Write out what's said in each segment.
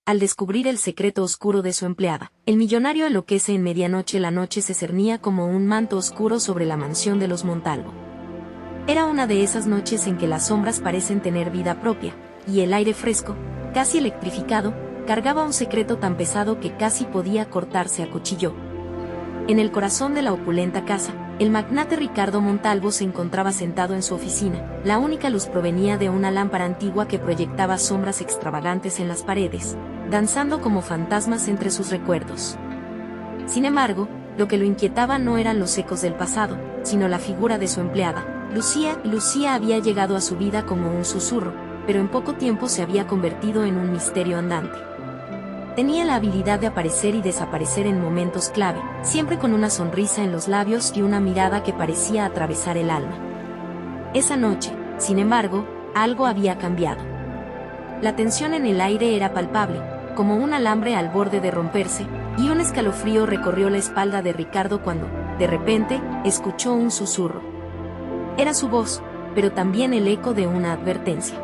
al descubrir el secreto oscuro de su empleada. El millonario enloquece en medianoche. La noche se cernía como un manto oscuro sobre la mansión de los Montalvo. Era una de esas noches en que las sombras parecen tener vida propia, y el aire fresco, casi electrificado, cargaba un secreto tan pesado que casi podía cortarse a cuchillo. En el corazón de la opulenta casa, el magnate Ricardo Montalvo se encontraba sentado en su oficina. La única luz provenía de una lámpara antigua que proyectaba sombras extravagantes en las paredes, danzando como fantasmas entre sus recuerdos. Sin embargo, lo que lo inquietaba no eran los ecos del pasado, sino la figura de su empleada, Lucía. Lucía había llegado a su vida como un susurro, pero en poco tiempo se había convertido en un misterio andante. Tenía la habilidad de aparecer y desaparecer en momentos clave, siempre con una sonrisa en los labios y una mirada que parecía atravesar el alma. Esa noche, sin embargo, algo había cambiado. La tensión en el aire era palpable, como un alambre al borde de romperse, y un escalofrío recorrió la espalda de Ricardo cuando, de repente, escuchó un susurro. Era su voz, pero también el eco de una advertencia.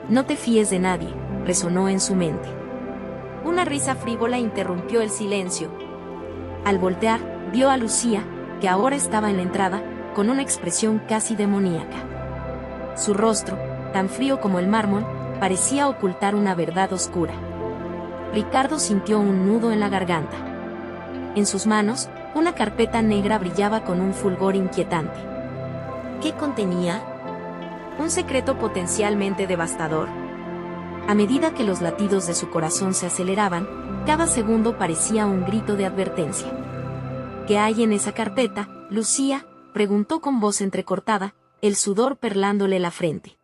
«No te fíes de nadie», resonó en su mente. Una risa frívola interrumpió el silencio. Al voltear, vio a Lucía, que ahora estaba en la entrada, con una expresión casi demoníaca. Su rostro, tan frío como el mármol, parecía ocultar una verdad oscura. Ricardo sintió un nudo en la garganta. En sus manos, una carpeta negra brillaba con un fulgor inquietante. ¿Qué contenía? ¿Un secreto potencialmente devastador? A medida que los latidos de su corazón se aceleraban, cada segundo parecía un grito de advertencia. ¿Qué hay en esa carpeta, Lucía?, preguntó con voz entrecortada, el sudor perlándole la frente.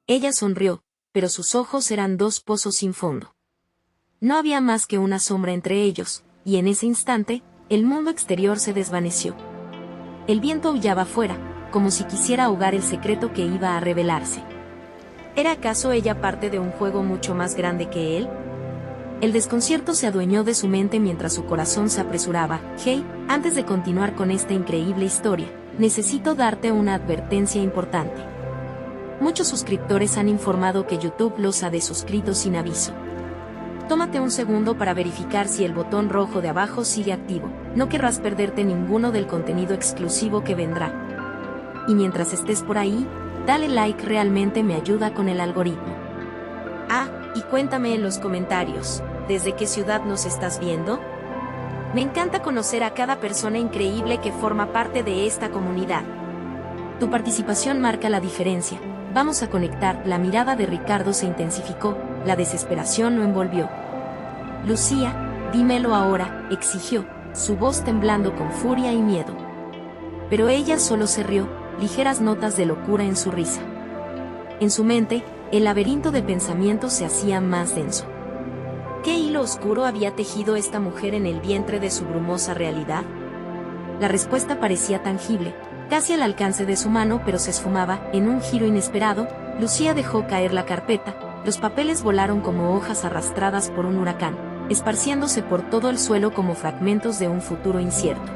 Ella sonrió, pero sus ojos eran dos pozos sin fondo. No había más que una sombra entre ellos, y en ese instante, el mundo exterior se desvaneció. El viento aullaba afuera, como si quisiera ahogar el secreto que iba a revelarse. ¿Era acaso ella parte de un juego mucho más grande que él? El desconcierto se adueñó de su mente mientras su corazón se apresuraba. «Hey, antes de continuar con esta increíble historia, necesito darte una advertencia importante. Muchos suscriptores han informado que YouTube los ha desuscrito sin aviso. Tómate un segundo para verificar si el botón rojo de abajo sigue activo. No querrás perderte ninguno del contenido exclusivo que vendrá. Y mientras estés por ahí, dale like, realmente me ayuda con el algoritmo. Ah, y cuéntame en los comentarios, ¿desde qué ciudad nos estás viendo? Me encanta conocer a cada persona increíble que forma parte de esta comunidad. Tu participación marca la diferencia. Vamos a conectar». La mirada de Ricardo se intensificó, la desesperación lo envolvió. «Lucía, dímelo ahora», exigió, su voz temblando con furia y miedo. Pero ella solo se rió, ligeras notas de locura en su risa. En su mente, el laberinto de pensamientos se hacía más denso. ¿Qué hilo oscuro había tejido esta mujer en el vientre de su brumosa realidad? La respuesta parecía tangible, casi al alcance de su mano, pero se esfumaba. En un giro inesperado, Lucía dejó caer la carpeta, los papeles volaron como hojas arrastradas por un huracán, esparciéndose por todo el suelo como fragmentos de un futuro incierto.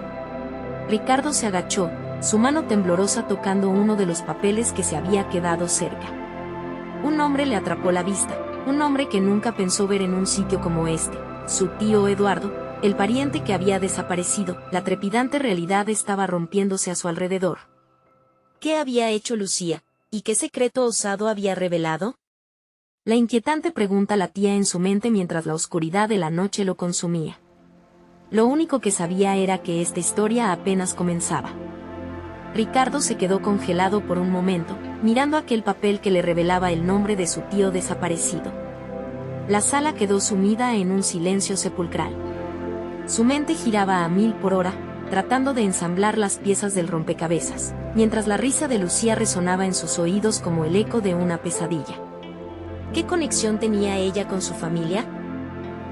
Ricardo se agachó, su mano temblorosa tocando uno de los papeles que se había quedado cerca. Un nombre le atrapó la vista, un hombre que nunca pensó ver en un sitio como este, su tío Eduardo, el pariente que había desaparecido. La trepidante realidad estaba rompiéndose a su alrededor. ¿Qué había hecho Lucía? ¿Y qué secreto osado había revelado? La inquietante pregunta latía en su mente mientras la oscuridad de la noche lo consumía. Lo único que sabía era que esta historia apenas comenzaba. Ricardo se quedó congelado por un momento, mirando aquel papel que le revelaba el nombre de su tío desaparecido. La sala quedó sumida en un silencio sepulcral. Su mente giraba a 1000 por hora, tratando de ensamblar las piezas del rompecabezas, mientras la risa de Lucía resonaba en sus oídos como el eco de una pesadilla. ¿Qué conexión tenía ella con su familia?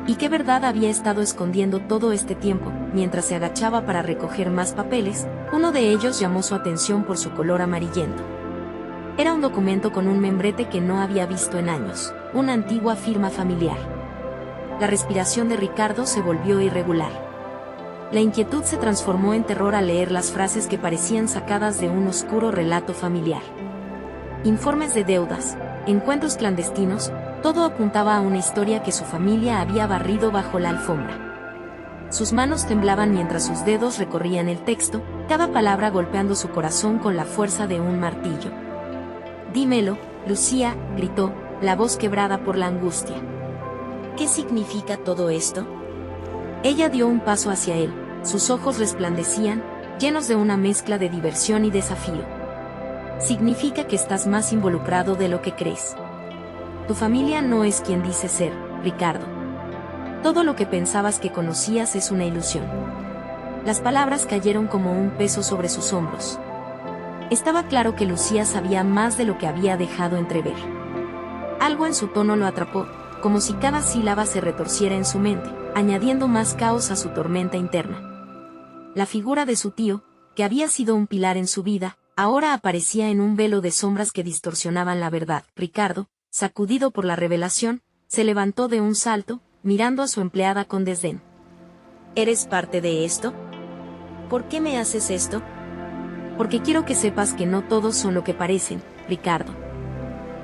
¿Y qué verdad había estado escondiendo todo este tiempo? Mientras se agachaba para recoger más papeles, uno de ellos llamó su atención por su color amarillento. Era un documento con un membrete que no había visto en años, una antigua firma familiar. La respiración de Ricardo se volvió irregular. La inquietud se transformó en terror al leer las frases que parecían sacadas de un oscuro relato familiar. Informes de deudas, encuentros clandestinos, Todo apuntaba a una historia que su familia había barrido bajo la alfombra. Sus manos temblaban mientras sus dedos recorrían el texto, cada palabra golpeando su corazón con la fuerza de un martillo. «Dímelo, Lucía», gritó, la voz quebrada por la angustia. «¿Qué significa todo esto?» Ella dio un paso hacia él, sus ojos resplandecían, llenos de una mezcla de diversión y desafío. «Significa que estás más involucrado de lo que crees. Tu familia no es quien dice ser, Ricardo. Todo lo que pensabas que conocías es una ilusión». Las palabras cayeron como un peso sobre sus hombros. Estaba claro que Lucía sabía más de lo que había dejado entrever. Algo en su tono lo atrapó, como si cada sílaba se retorciera en su mente, añadiendo más caos a su tormenta interna. La figura de su tío, que había sido un pilar en su vida, ahora aparecía en un velo de sombras que distorsionaban la verdad. Ricardo, sacudido por la revelación, se levantó de un salto, mirando a su empleada con desdén. «¿Eres parte de esto? ¿Por qué me haces esto?» «Porque quiero que sepas que no todos son lo que parecen, Ricardo».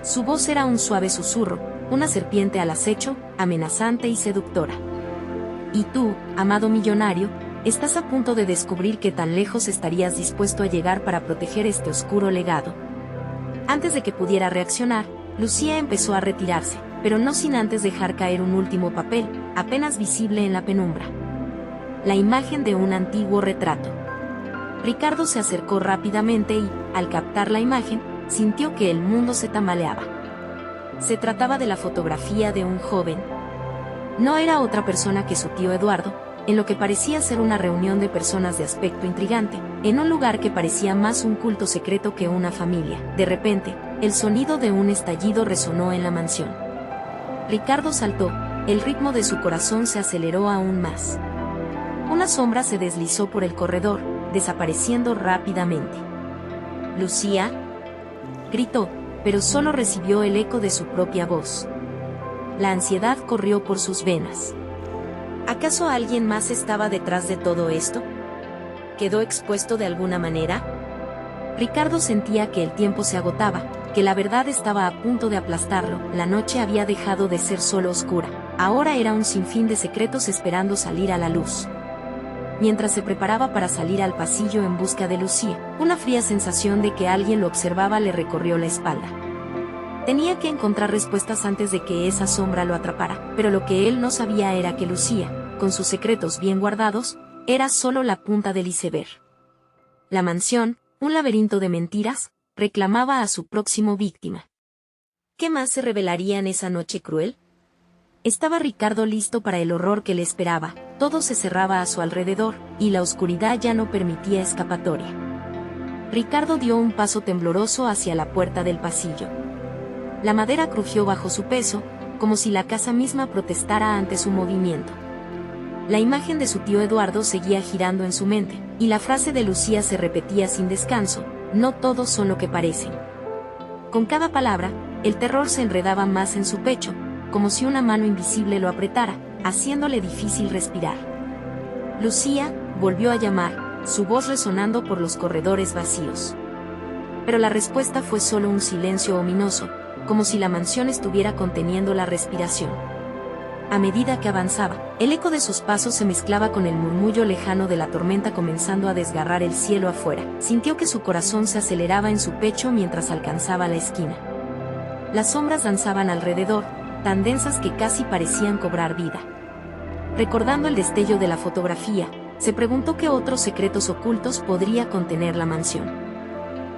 Su voz era un suave susurro, una serpiente al acecho, amenazante y seductora. «Y tú, amado millonario, estás a punto de descubrir qué tan lejos estarías dispuesto a llegar para proteger este oscuro legado». Antes de que pudiera reaccionar, Lucía empezó a retirarse, pero no sin antes dejar caer un último papel, apenas visible en la penumbra. La imagen de un antiguo retrato. Ricardo se acercó rápidamente y, al captar la imagen, sintió que el mundo se tambaleaba. Se trataba de la fotografía de un joven. No era otra persona que su tío Eduardo, en lo que parecía ser una reunión de personas de aspecto intrigante, en un lugar que parecía más un culto secreto que una familia. De repente, el sonido de un estallido resonó en la mansión. Ricardo saltó, el ritmo de su corazón se aceleró aún más. Una sombra se deslizó por el corredor, desapareciendo rápidamente. «Lucía», gritó, pero solo recibió el eco de su propia voz. La ansiedad corrió por sus venas. ¿Acaso alguien más estaba detrás de todo esto? ¿Quedó expuesto de alguna manera? Ricardo sentía que el tiempo se agotaba, que la verdad estaba a punto de aplastarlo. La noche había dejado de ser solo oscura, ahora era un sinfín de secretos esperando salir a la luz. Mientras se preparaba para salir al pasillo en busca de Lucía, una fría sensación de que alguien lo observaba le recorrió la espalda. Tenía que encontrar respuestas antes de que esa sombra lo atrapara, pero lo que él no sabía era que Lucía, con sus secretos bien guardados, era solo la punta del iceberg. La mansión, un laberinto de mentiras, reclamaba a su próximo víctima. ¿Qué más se revelaría en esa noche cruel? Estaba Ricardo listo para el horror que le esperaba, todo se cerraba a su alrededor, y la oscuridad ya no permitía escapatoria. Ricardo dio un paso tembloroso hacia la puerta del pasillo. La madera crujió bajo su peso, como si la casa misma protestara ante su movimiento. La imagen de su tío Eduardo seguía girando en su mente, y la frase de Lucía se repetía sin descanso: «No todos son lo que parecen». Con cada palabra, el terror se enredaba más en su pecho, como si una mano invisible lo apretara, haciéndole difícil respirar. «Lucía», volvió a llamar, su voz resonando por los corredores vacíos. Pero la respuesta fue solo un silencio ominoso, como si la mansión estuviera conteniendo la respiración. A medida que avanzaba, el eco de sus pasos se mezclaba con el murmullo lejano de la tormenta comenzando a desgarrar el cielo afuera. Sintió que su corazón se aceleraba en su pecho mientras alcanzaba la esquina. Las sombras danzaban alrededor, tan densas que casi parecían cobrar vida. Recordando el destello de la fotografía, se preguntó qué otros secretos ocultos podría contener la mansión.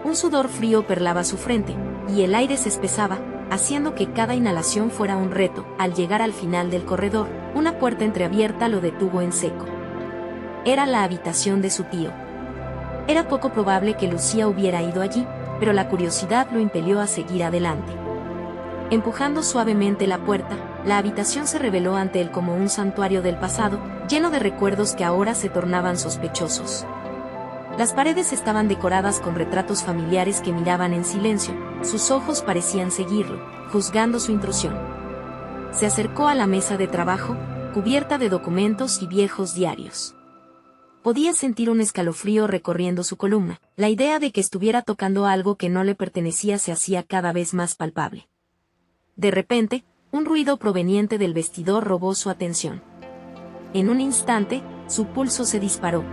Un sudor frío perlaba su frente, y el aire se espesaba, haciendo que cada inhalación fuera un reto. Al llegar al final del corredor, una puerta entreabierta lo detuvo en seco. Era la habitación de su tío. Era poco probable que Lucía hubiera ido allí, pero la curiosidad lo impelió a seguir adelante. Empujando suavemente la puerta, la habitación se reveló ante él como un santuario del pasado, lleno de recuerdos que ahora se tornaban sospechosos. Las paredes estaban decoradas con retratos familiares que miraban en silencio, sus ojos parecían seguirlo, juzgando su intrusión. Se acercó a la mesa de trabajo, cubierta de documentos y viejos diarios. Podía sentir un escalofrío recorriendo su columna, la idea de que estuviera tocando algo que no le pertenecía se hacía cada vez más palpable. De repente, un ruido proveniente del vestidor robó su atención. En un instante, su pulso se disparó.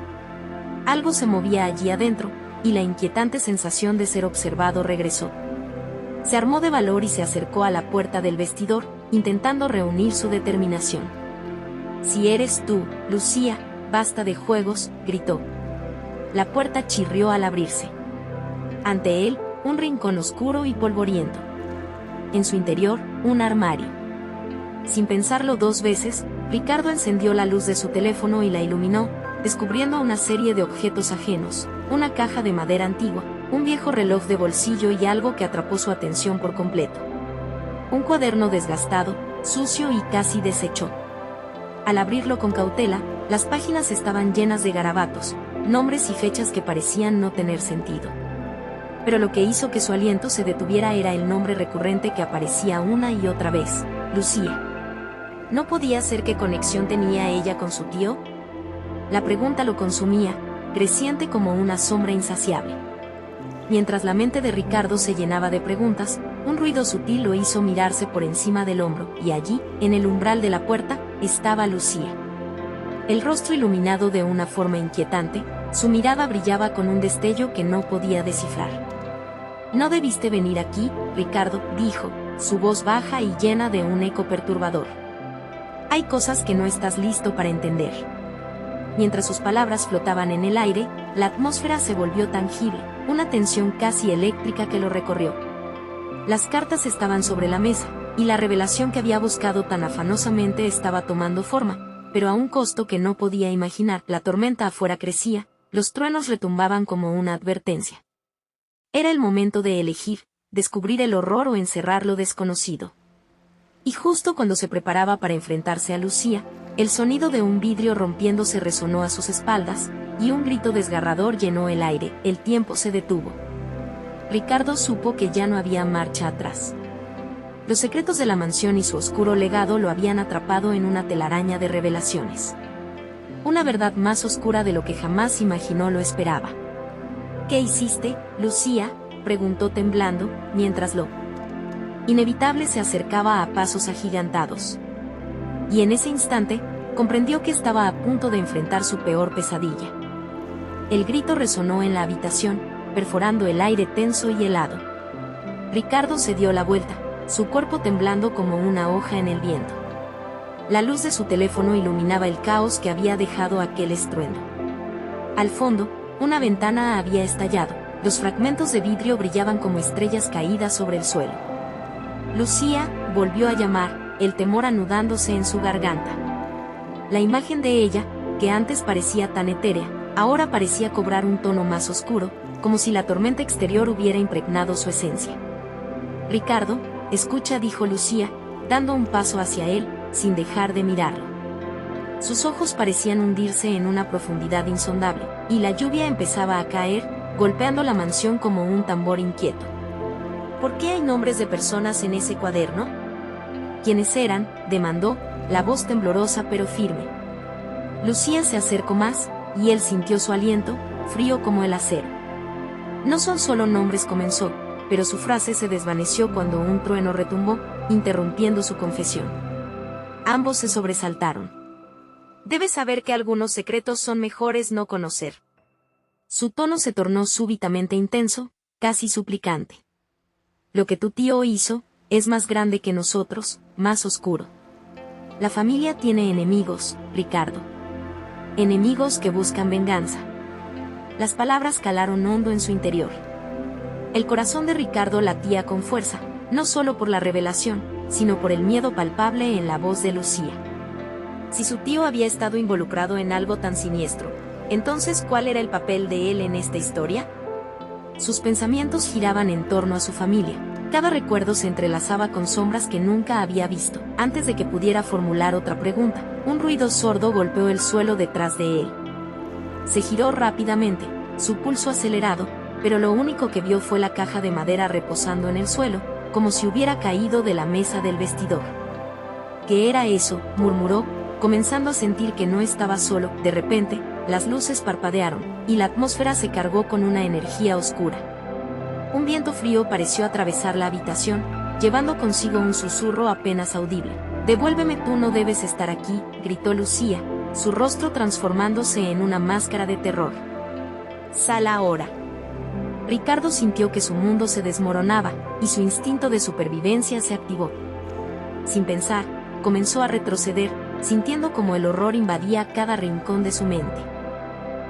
Algo se movía allí adentro, y la inquietante sensación de ser observado regresó. Se armó de valor y se acercó a la puerta del vestidor, intentando reunir su determinación. «Si eres tú, Lucía, basta de juegos», gritó. La puerta chirrió al abrirse. Ante él, un rincón oscuro y polvoriento. En su interior, un armario. Sin pensarlo dos veces, Ricardo encendió la luz de su teléfono y la iluminó, descubriendo una serie de objetos ajenos, una caja de madera antigua, un viejo reloj de bolsillo y algo que atrapó su atención por completo. Un cuaderno desgastado, sucio y casi deshecho. Al abrirlo con cautela, las páginas estaban llenas de garabatos, nombres y fechas que parecían no tener sentido. Pero lo que hizo que su aliento se detuviera era el nombre recurrente que aparecía una y otra vez: Lucía. ¿No podía ser qué conexión tenía ella con su tío? La pregunta lo consumía, creciente como una sombra insaciable. Mientras la mente de Ricardo se llenaba de preguntas, un ruido sutil lo hizo mirarse por encima del hombro, y allí, en el umbral de la puerta, estaba Lucía. El rostro iluminado de una forma inquietante, su mirada brillaba con un destello que no podía descifrar. «No debiste venir aquí, Ricardo», dijo, su voz baja y llena de un eco perturbador. «Hay cosas que no estás listo para entender». Mientras sus palabras flotaban en el aire, la atmósfera se volvió tangible, una tensión casi eléctrica que lo recorrió. Las cartas estaban sobre la mesa, y la revelación que había buscado tan afanosamente estaba tomando forma, pero a un costo que no podía imaginar. La tormenta afuera crecía, los truenos retumbaban como una advertencia. Era el momento de elegir, descubrir el horror o encerrar lo desconocido. Y justo cuando se preparaba para enfrentarse a Lucía, el sonido de un vidrio rompiéndose resonó a sus espaldas, y un grito desgarrador llenó el aire. El tiempo se detuvo. Ricardo supo que ya no había marcha atrás. Los secretos de la mansión y su oscuro legado lo habían atrapado en una telaraña de revelaciones. Una verdad más oscura de lo que jamás imaginó lo esperaba. «¿Qué hiciste, Lucía?», preguntó temblando, mientras lo inevitable se acercaba a pasos agigantados. Y en ese instante, comprendió que estaba a punto de enfrentar su peor pesadilla. El grito resonó en la habitación, perforando el aire tenso y helado. Ricardo se dio la vuelta, su cuerpo temblando como una hoja en el viento. La luz de su teléfono iluminaba el caos que había dejado aquel estruendo. Al fondo, una ventana había estallado, los fragmentos de vidrio brillaban como estrellas caídas sobre el suelo. Lucía, volvió a llamar, el temor anudándose en su garganta. La imagen de ella, que antes parecía tan etérea, ahora parecía cobrar un tono más oscuro, como si la tormenta exterior hubiera impregnado su esencia. «Ricardo, escucha», dijo Lucía, dando un paso hacia él, sin dejar de mirarlo. Sus ojos parecían hundirse en una profundidad insondable, y la lluvia empezaba a caer, golpeando la mansión como un tambor inquieto. «¿Por qué hay nombres de personas en ese cuaderno?». «¿Quiénes eran?», demandó, la voz temblorosa pero firme. Lucía se acercó más, y él sintió su aliento, frío como el acero. «No son solo nombres», comenzó, pero su frase se desvaneció cuando un trueno retumbó, interrumpiendo su confesión. Ambos se sobresaltaron. «Debes saber que algunos secretos son mejores no conocer». Su tono se tornó súbitamente intenso, casi suplicante. «Lo que tu tío hizo es más grande que nosotros, más oscuro. La familia tiene enemigos, Ricardo. Enemigos que buscan venganza». Las palabras calaron hondo en su interior. El corazón de Ricardo latía con fuerza, no solo por la revelación, sino por el miedo palpable en la voz de Lucía. Si su tío había estado involucrado en algo tan siniestro, entonces ¿cuál era el papel de él en esta historia? Sus pensamientos giraban en torno a su familia. Cada recuerdo se entrelazaba con sombras que nunca había visto. Antes de que pudiera formular otra pregunta, un ruido sordo golpeó el suelo detrás de él. Se giró rápidamente, su pulso acelerado, pero lo único que vio fue la caja de madera reposando en el suelo, como si hubiera caído de la mesa del vestidor. «¿Qué era eso?», murmuró, comenzando a sentir que no estaba solo. De repente, las luces parpadearon, y la atmósfera se cargó con una energía oscura. Un viento frío pareció atravesar la habitación, llevando consigo un susurro apenas audible. «Devuélveme, tú no debes estar aquí», gritó Lucía, su rostro transformándose en una máscara de terror. «Sal ahora». Ricardo sintió que su mundo se desmoronaba, y su instinto de supervivencia se activó. Sin pensar, comenzó a retroceder, sintiendo como el horror invadía cada rincón de su mente.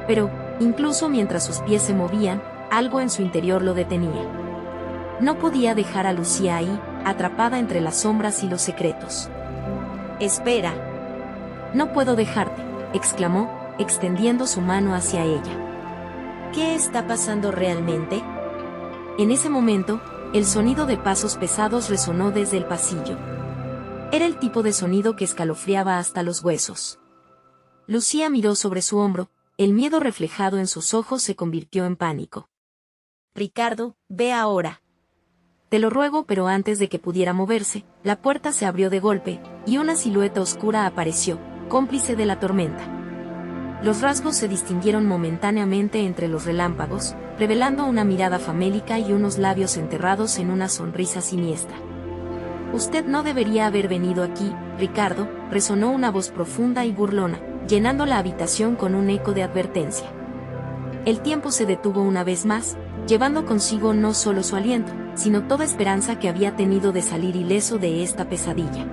Pero, incluso mientras sus pies se movían, algo en su interior lo detenía. No podía dejar a Lucía ahí, atrapada entre las sombras y los secretos. «Espera». «No puedo dejarte», exclamó, extendiendo su mano hacia ella. «¿Qué está pasando realmente?». En ese momento, el sonido de pasos pesados resonó desde el pasillo. Era el tipo de sonido que escalofriaba hasta los huesos. Lucía miró sobre su hombro, el miedo reflejado en sus ojos se convirtió en pánico. «Ricardo, ve ahora». «Te lo ruego», pero antes de que pudiera moverse, la puerta se abrió de golpe, y una silueta oscura apareció, cómplice de la tormenta. Los rasgos se distinguieron momentáneamente entre los relámpagos, revelando una mirada famélica y unos labios enterrados en una sonrisa siniestra. «Usted no debería haber venido aquí, Ricardo», resonó una voz profunda y burlona, llenando la habitación con un eco de advertencia. El tiempo se detuvo una vez más, llevando consigo no solo su aliento, sino toda esperanza que había tenido de salir ileso de esta pesadilla.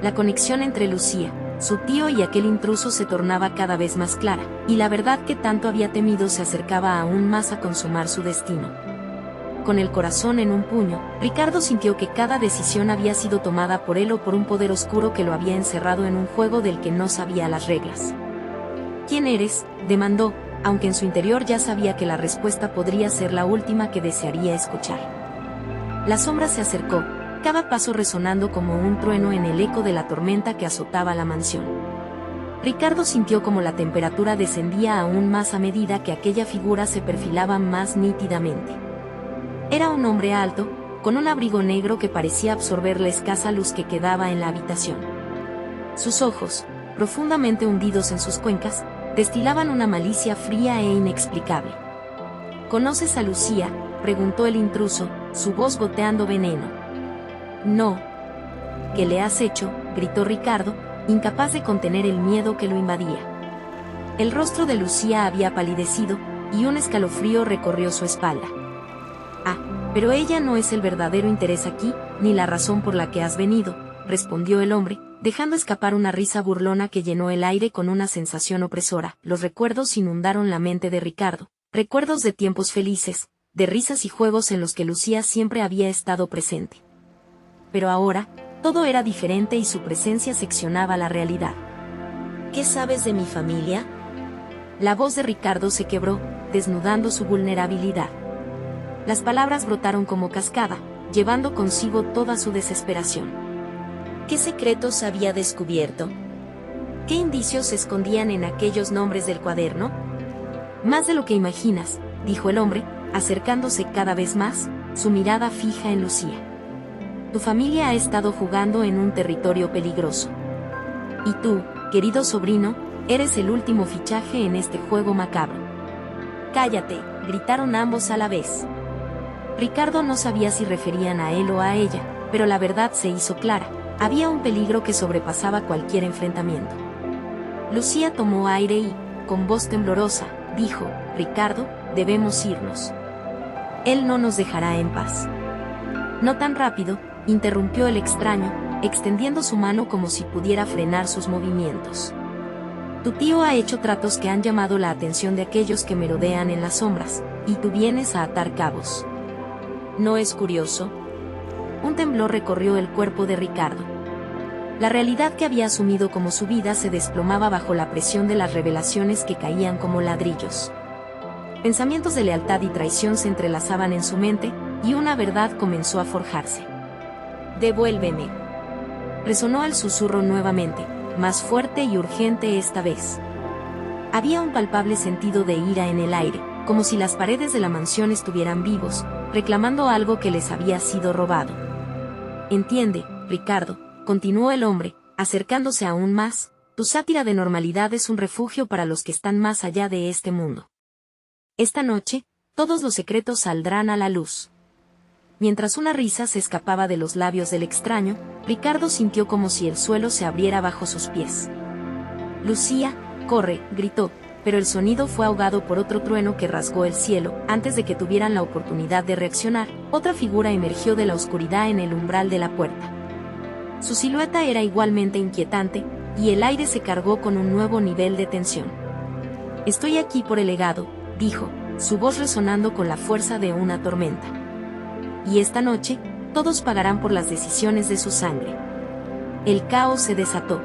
La conexión entre Lucía, su tío y aquel intruso se tornaba cada vez más clara, y la verdad que tanto había temido se acercaba aún más a consumar su destino. Con el corazón en un puño, Ricardo sintió que cada decisión había sido tomada por él o por un poder oscuro que lo había encerrado en un juego del que no sabía las reglas. «¿Quién eres?», demandó, aunque en su interior ya sabía que la respuesta podría ser la última que desearía escuchar. La sombra se acercó, cada paso resonando como un trueno en el eco de la tormenta que azotaba la mansión. Ricardo sintió como la temperatura descendía aún más a medida que aquella figura se perfilaba más nítidamente. Era un hombre alto, con un abrigo negro que parecía absorber la escasa luz que quedaba en la habitación. Sus ojos, profundamente hundidos en sus cuencas, destilaban una malicia fría e inexplicable. «¿Conoces a Lucía?», preguntó el intruso, su voz goteando veneno. «No». «¿Qué le has hecho?», gritó Ricardo, incapaz de contener el miedo que lo invadía. El rostro de Lucía había palidecido, y un escalofrío recorrió su espalda. «Ah, pero ella no es el verdadero interés aquí, ni la razón por la que has venido», respondió el hombre, dejando escapar una risa burlona que llenó el aire con una sensación opresora. Los recuerdos inundaron la mente de Ricardo, recuerdos de tiempos felices, de risas y juegos en los que Lucía siempre había estado presente. Pero ahora, todo era diferente y su presencia seccionaba la realidad. «¿Qué sabes de mi familia?». La voz de Ricardo se quebró, desnudando su vulnerabilidad. Las palabras brotaron como cascada, llevando consigo toda su desesperación. ¿Qué secretos había descubierto? ¿Qué indicios se escondían en aquellos nombres del cuaderno? «Más de lo que imaginas», dijo el hombre, acercándose cada vez más, su mirada fija en Lucía. «Tu familia ha estado jugando en un territorio peligroso. Y tú, querido sobrino, eres el último fichaje en este juego macabro». «Cállate», gritaron ambos a la vez. Ricardo no sabía si referían a él o a ella, pero la verdad se hizo clara. Había un peligro que sobrepasaba cualquier enfrentamiento. Lucía tomó aire y, con voz temblorosa, dijo: «Ricardo, debemos irnos. Él no nos dejará en paz». «No tan rápido», interrumpió el extraño, extendiendo su mano como si pudiera frenar sus movimientos. «Tu tío ha hecho tratos que han llamado la atención de aquellos que merodean en las sombras, y tú vienes a atar cabos. ¿No es curioso?». Un temblor recorrió el cuerpo de Ricardo. La realidad que había asumido como su vida se desplomaba bajo la presión de las revelaciones que caían como ladrillos. Pensamientos de lealtad y traición se entrelazaban en su mente, y una verdad comenzó a forjarse. «Devuélveme». Resonó el susurro nuevamente, más fuerte y urgente esta vez. Había un palpable sentido de ira en el aire, como si las paredes de la mansión estuvieran vivos, reclamando algo que les había sido robado. «Entiende, Ricardo», continuó el hombre, acercándose aún más, «tu sátira de normalidad es un refugio para los que están más allá de este mundo. Esta noche, todos los secretos saldrán a la luz». Mientras una risa se escapaba de los labios del extraño, Ricardo sintió como si el suelo se abriera bajo sus pies. «Lucía, corre», gritó, pero el sonido fue ahogado por otro trueno que rasgó el cielo. Antes de que tuvieran la oportunidad de reaccionar, otra figura emergió de la oscuridad en el umbral de la puerta. Su silueta era igualmente inquietante, y el aire se cargó con un nuevo nivel de tensión. «Estoy aquí por el legado», dijo, su voz resonando con la fuerza de una tormenta. «Y esta noche, todos pagarán por las decisiones de su sangre». El caos se desató.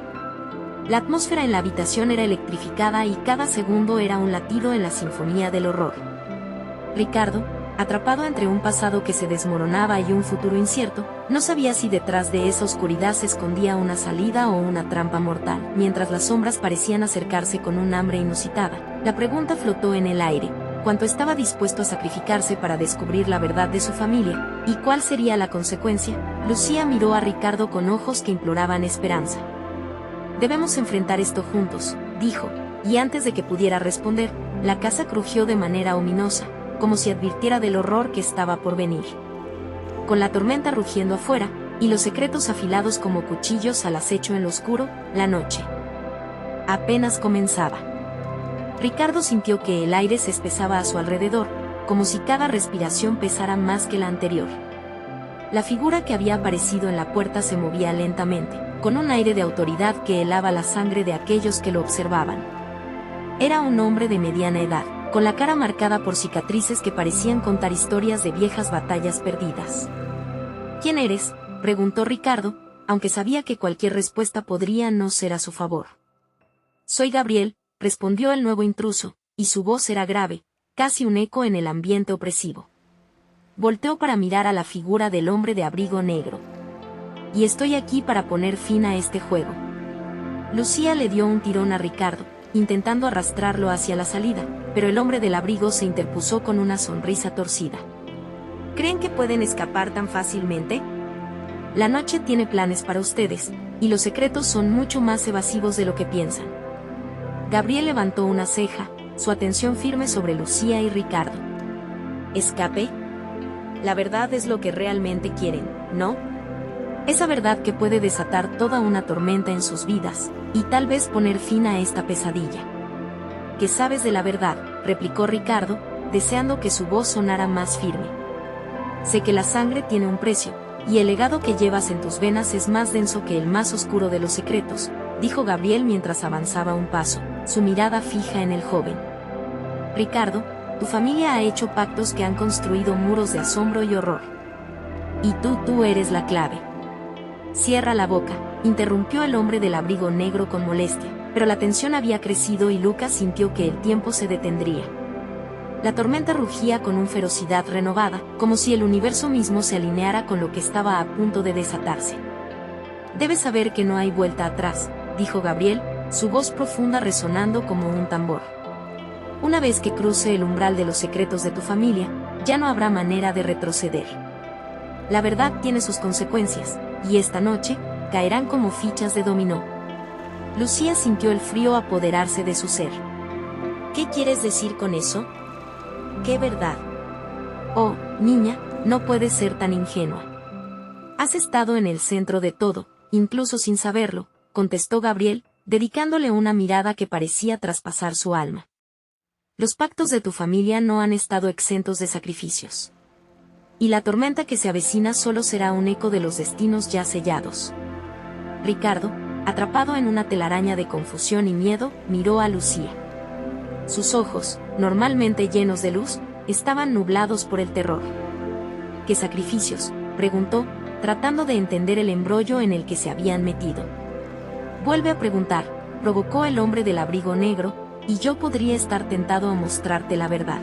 La atmósfera en la habitación era electrificada y cada segundo era un latido en la sinfonía del horror. Ricardo, atrapado entre un pasado que se desmoronaba y un futuro incierto, no sabía si detrás de esa oscuridad se escondía una salida o una trampa mortal. Mientras las sombras parecían acercarse con un hambre inusitada, la pregunta flotó en el aire: ¿cuánto estaba dispuesto a sacrificarse para descubrir la verdad de su familia? ¿Y cuál sería la consecuencia? Lucía miró a Ricardo con ojos que imploraban esperanza. «Debemos enfrentar esto juntos», dijo, y antes de que pudiera responder, la casa crujió de manera ominosa, como si advirtiera del horror que estaba por venir. Con la tormenta rugiendo afuera, y los secretos afilados como cuchillos al acecho en lo oscuro, la noche apenas comenzaba. Ricardo sintió que el aire se espesaba a su alrededor, como si cada respiración pesara más que la anterior. La figura que había aparecido en la puerta se movía lentamente, con un aire de autoridad que helaba la sangre de aquellos que lo observaban. Era un hombre de mediana edad, con la cara marcada por cicatrices que parecían contar historias de viejas batallas perdidas. «¿Quién eres?», preguntó Ricardo, aunque sabía que cualquier respuesta podría no ser a su favor. «Soy Gabriel», respondió el nuevo intruso, y su voz era grave, casi un eco en el ambiente opresivo. Volteó para mirar a la figura del hombre de abrigo negro. «Y estoy aquí para poner fin a este juego». Lucía le dio un tirón a Ricardo, intentando arrastrarlo hacia la salida, pero el hombre del abrigo se interpuso con una sonrisa torcida. «¿Creen que pueden escapar tan fácilmente? La noche tiene planes para ustedes, y los secretos son mucho más evasivos de lo que piensan». Gabriel levantó una ceja, su atención firme sobre Lucía y Ricardo. «¿Escape? La verdad es lo que realmente quieren, ¿no? Esa verdad que puede desatar toda una tormenta en sus vidas, y tal vez poner fin a esta pesadilla». «¿Qué sabes de la verdad?», replicó Ricardo, deseando que su voz sonara más firme. «Sé que la sangre tiene un precio, y el legado que llevas en tus venas es más denso que el más oscuro de los secretos», dijo Gabriel mientras avanzaba un paso, su mirada fija en el joven. «Ricardo, tu familia ha hecho pactos que han construido muros de asombro y horror. Y tú eres la clave». «Cierra la boca», interrumpió el hombre del abrigo negro con molestia, pero la tensión había crecido y Lucas sintió que el tiempo se detendría. La tormenta rugía con una ferocidad renovada, como si el universo mismo se alineara con lo que estaba a punto de desatarse. «Debes saber que no hay vuelta atrás», dijo Gabriel, su voz profunda resonando como un tambor. «Una vez que cruce el umbral de los secretos de tu familia, ya no habrá manera de retroceder. La verdad tiene sus consecuencias, y esta noche, caerán como fichas de dominó». Lucía sintió el frío apoderarse de su ser. «¿Qué quieres decir con eso? ¿Qué verdad? Oh, niña, no puedes ser tan ingenua. Has estado en el centro de todo, incluso sin saberlo», contestó Gabriel, dedicándole una mirada que parecía traspasar su alma. «Los pactos de tu familia no han estado exentos de sacrificios. Y la tormenta que se avecina solo será un eco de los destinos ya sellados». Ricardo, atrapado en una telaraña de confusión y miedo, miró a Lucía. Sus ojos, normalmente llenos de luz, estaban nublados por el terror. «¿Qué sacrificios?», preguntó, tratando de entender el embrollo en el que se habían metido. «Vuelve a preguntar», provocó el hombre del abrigo negro, «y yo podría estar tentado a mostrarte la verdad».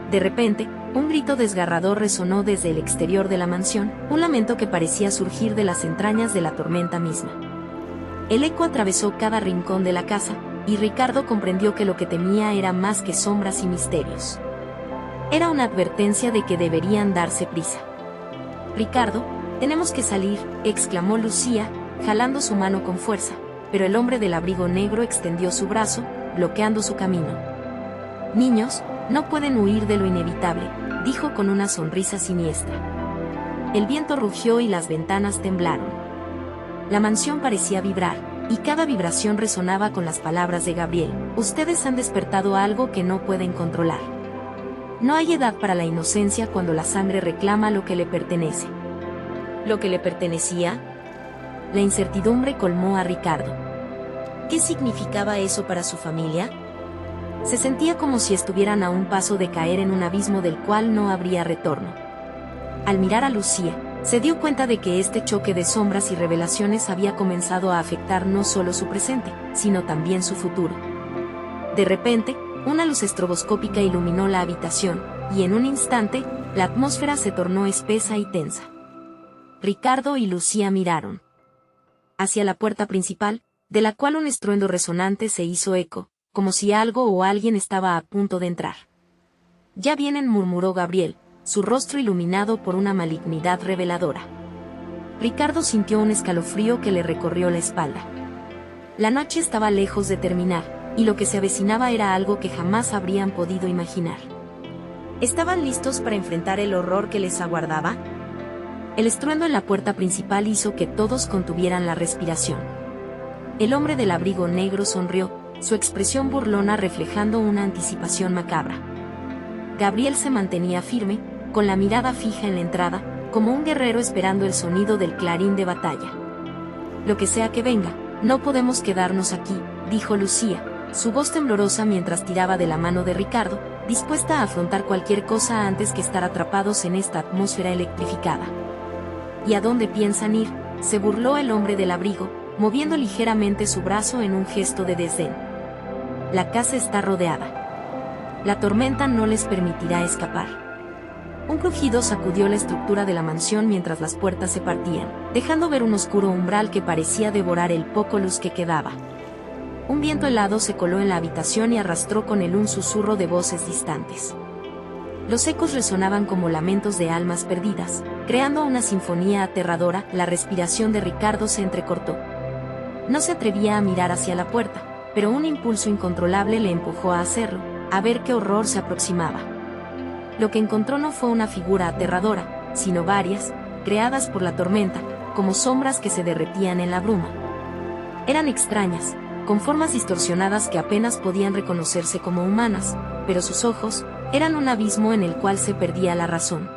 De repente, un grito desgarrador resonó desde el exterior de la mansión, un lamento que parecía surgir de las entrañas de la tormenta misma. El eco atravesó cada rincón de la casa, y Ricardo comprendió que lo que temía era más que sombras y misterios. Era una advertencia de que deberían darse prisa. «Ricardo, tenemos que salir», exclamó Lucía, jalando su mano con fuerza, pero el hombre del abrigo negro extendió su brazo, bloqueando su camino. «Niños, no pueden huir de lo inevitable», dijo con una sonrisa siniestra. El viento rugió y las ventanas temblaron. La mansión parecía vibrar, y cada vibración resonaba con las palabras de Gabriel: ustedes han despertado algo que no pueden controlar. No hay edad para la inocencia cuando la sangre reclama lo que le pertenece. ¿Lo que le pertenecía? La incertidumbre colmó a Ricardo. ¿Qué significaba eso para su familia? Se sentía como si estuvieran a un paso de caer en un abismo del cual no habría retorno. Al mirar a Lucía, se dio cuenta de que este choque de sombras y revelaciones había comenzado a afectar no solo su presente, sino también su futuro. De repente, una luz estroboscópica iluminó la habitación, y en un instante, la atmósfera se tornó espesa y tensa. Ricardo y Lucía miraron hacia la puerta principal, de la cual un estruendo resonante se hizo eco, como si algo o alguien estaba a punto de entrar. «Ya vienen», murmuró Gabriel, su rostro iluminado por una malignidad reveladora. Ricardo sintió un escalofrío que le recorrió la espalda. La noche estaba lejos de terminar, y lo que se avecinaba era algo que jamás habrían podido imaginar. ¿Estaban listos para enfrentar el horror que les aguardaba? El estruendo en la puerta principal hizo que todos contuvieran la respiración. El hombre del abrigo negro sonrió, su expresión burlona reflejando una anticipación macabra. Gabriel se mantenía firme, con la mirada fija en la entrada, como un guerrero esperando el sonido del clarín de batalla. «Lo que sea que venga, no podemos quedarnos aquí», dijo Lucía, su voz temblorosa mientras tiraba de la mano de Ricardo, dispuesta a afrontar cualquier cosa antes que estar atrapados en esta atmósfera electrificada. «¿Y a dónde piensan ir?», se burló el hombre del abrigo, moviendo ligeramente su brazo en un gesto de desdén. «La casa está rodeada. La tormenta no les permitirá escapar». Un crujido sacudió la estructura de la mansión mientras las puertas se partían, dejando ver un oscuro umbral que parecía devorar el poco luz que quedaba. Un viento helado se coló en la habitación y arrastró con él un susurro de voces distantes. Los ecos resonaban como lamentos de almas perdidas, creando una sinfonía aterradora. La respiración de Ricardo se entrecortó. No se atrevía a mirar hacia la puerta, pero un impulso incontrolable le empujó a hacerlo, a ver qué horror se aproximaba. Lo que encontró no fue una figura aterradora, sino varias, creadas por la tormenta, como sombras que se derretían en la bruma. Eran extrañas, con formas distorsionadas que apenas podían reconocerse como humanas, pero sus ojos eran un abismo en el cual se perdía la razón.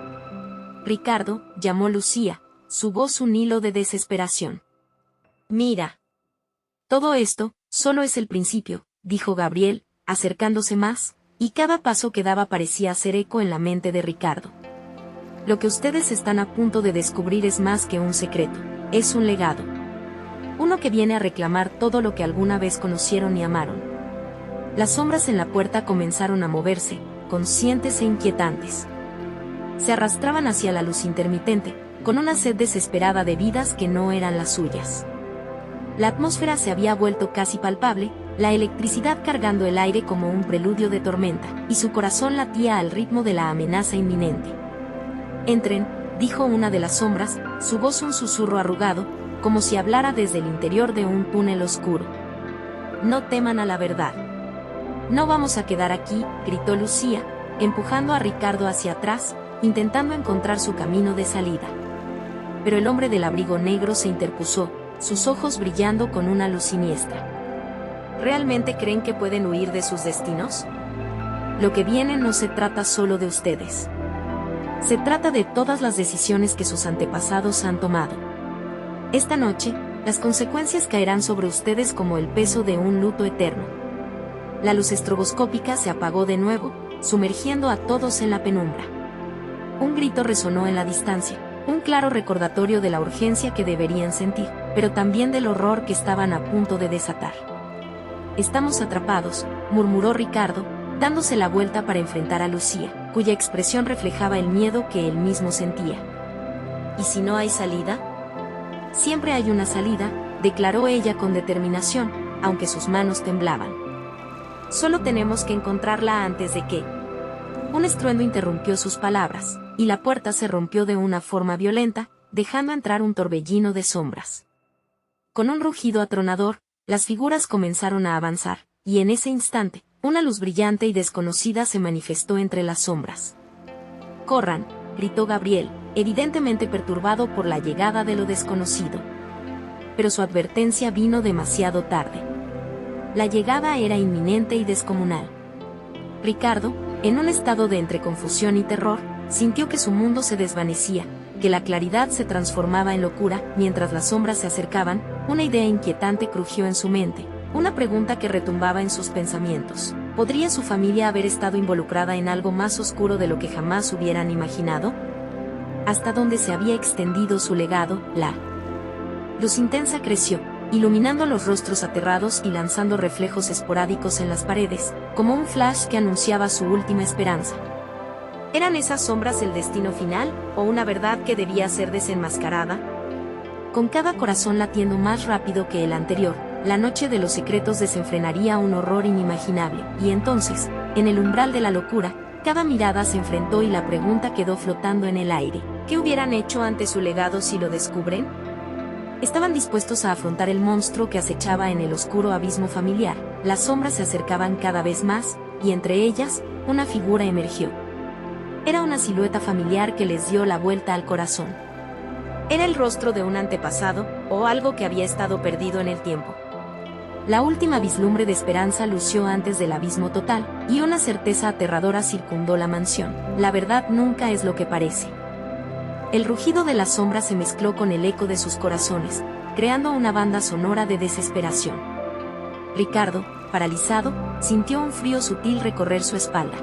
«Ricardo», llamó Lucía, su voz un hilo de desesperación. «Mira. Todo esto solo es el principio», dijo Gabriel, acercándose más, y cada paso que daba parecía hacer eco en la mente de Ricardo. «Lo que ustedes están a punto de descubrir es más que un secreto, es un legado. Uno que viene a reclamar todo lo que alguna vez conocieron y amaron». Las sombras en la puerta comenzaron a moverse, conscientes e inquietantes. Se arrastraban hacia la luz intermitente, con una sed desesperada de vidas que no eran las suyas. La atmósfera se había vuelto casi palpable, la electricidad cargando el aire como un preludio de tormenta, y su corazón latía al ritmo de la amenaza inminente. «Entren», dijo una de las sombras, su voz un susurro arrugado, como si hablara desde el interior de un túnel oscuro. «No teman a la verdad». «No vamos a quedar aquí», gritó Lucía, empujando a Ricardo hacia atrás, intentando encontrar su camino de salida. Pero el hombre del abrigo negro se interpuso, sus ojos brillando con una luz siniestra. ¿Realmente creen que pueden huir de sus destinos? Lo que viene no se trata solo de ustedes. Se trata de todas las decisiones que sus antepasados han tomado. Esta noche, las consecuencias caerán sobre ustedes como el peso de un luto eterno». La luz estroboscópica se apagó de nuevo, sumergiendo a todos en la penumbra. Un grito resonó en la distancia, un claro recordatorio de la urgencia que deberían sentir, pero también del horror que estaban a punto de desatar. «Estamos atrapados», murmuró Ricardo, dándose la vuelta para enfrentar a Lucía, cuya expresión reflejaba el miedo que él mismo sentía. «¿Y si no hay salida?». «Siempre hay una salida», declaró ella con determinación, aunque sus manos temblaban. «Solo tenemos que encontrarla antes de que…». Un estruendo interrumpió sus palabras, y la puerta se rompió de una forma violenta, dejando entrar un torbellino de sombras. Con un rugido atronador, las figuras comenzaron a avanzar, y en ese instante, una luz brillante y desconocida se manifestó entre las sombras. «Corran», gritó Gabriel, evidentemente perturbado por la llegada de lo desconocido. Pero su advertencia vino demasiado tarde. La llegada era inminente y descomunal. Ricardo, en un estado de entre confusión y terror, sintió que su mundo se desvanecía, que la claridad se transformaba en locura. Mientras las sombras se acercaban, una idea inquietante crujió en su mente, una pregunta que retumbaba en sus pensamientos. ¿Podría su familia haber estado involucrada en algo más oscuro de lo que jamás hubieran imaginado? ¿Hasta dónde se había extendido su legado? La luz intensa creció, iluminando los rostros aterrados y lanzando reflejos esporádicos en las paredes, como un flash que anunciaba su última esperanza. ¿Eran esas sombras el destino final, o una verdad que debía ser desenmascarada? Con cada corazón latiendo más rápido que el anterior, la noche de los secretos desenfrenaría un horror inimaginable, y entonces, en el umbral de la locura, cada mirada se enfrentó y la pregunta quedó flotando en el aire. ¿Qué hubieran hecho ante su legado si lo descubren? Estaban dispuestos a afrontar el monstruo que acechaba en el oscuro abismo familiar. Las sombras se acercaban cada vez más, y entre ellas, una figura emergió. Era una silueta familiar que les dio la vuelta al corazón. Era el rostro de un antepasado, o algo que había estado perdido en el tiempo. La última vislumbre de esperanza lució antes del abismo total, y una certeza aterradora circundó la mansión. La verdad nunca es lo que parece. El rugido de las sombras se mezcló con el eco de sus corazones, creando una banda sonora de desesperación. Ricardo, paralizado, sintió un frío sutil recorrer su espalda.